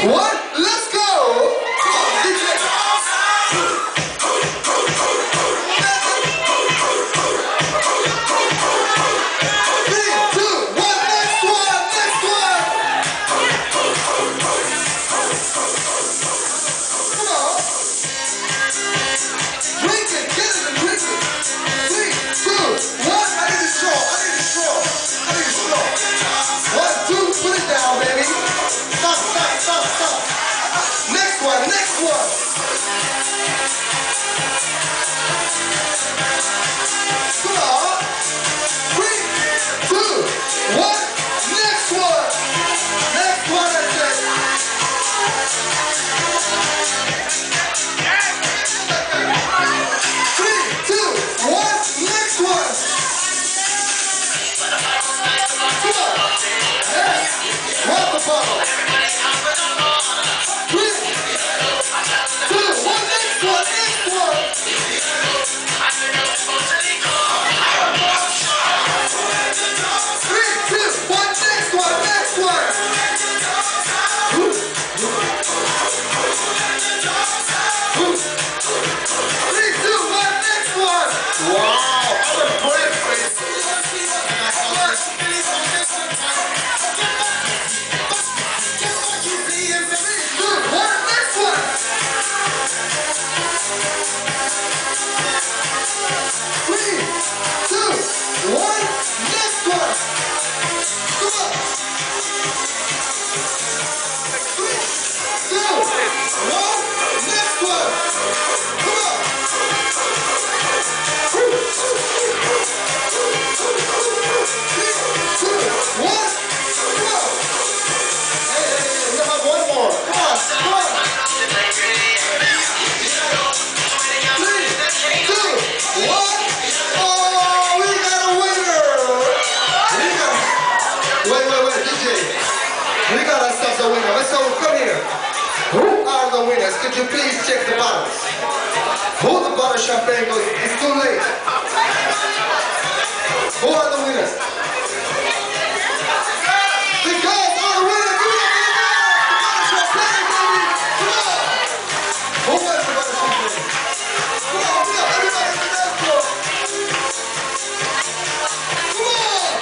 one, let's go! Come on, DJ. 3, 2, 1, next one, next one! Come on. Drink it, get it and drink it. 3, 2, 1, I need a straw, I need a straw, I need a straw. 1, 2, put it down, baby. Stop, stop, stop, stop. Next one, next one. Come on. 3, 2, 1, next one. Next one, I said. 3, 2, 1, next one. Come on. Yeah. Grab the bottle. 3, 2, 1, next one, next one. 3, 2, 1, next one, next one. 3, 2, 1, next one. Wow, I'm a great face. 'Who are the winners? Could you please check the bottles? Who the bottle champagne goes? It's too late. Who are the winners? The girls are the winners. Give it up for the girls. The bottle champagne, baby. Come on. Who wants the bottle champagne? Come on, everybody to the dance floor. Come on.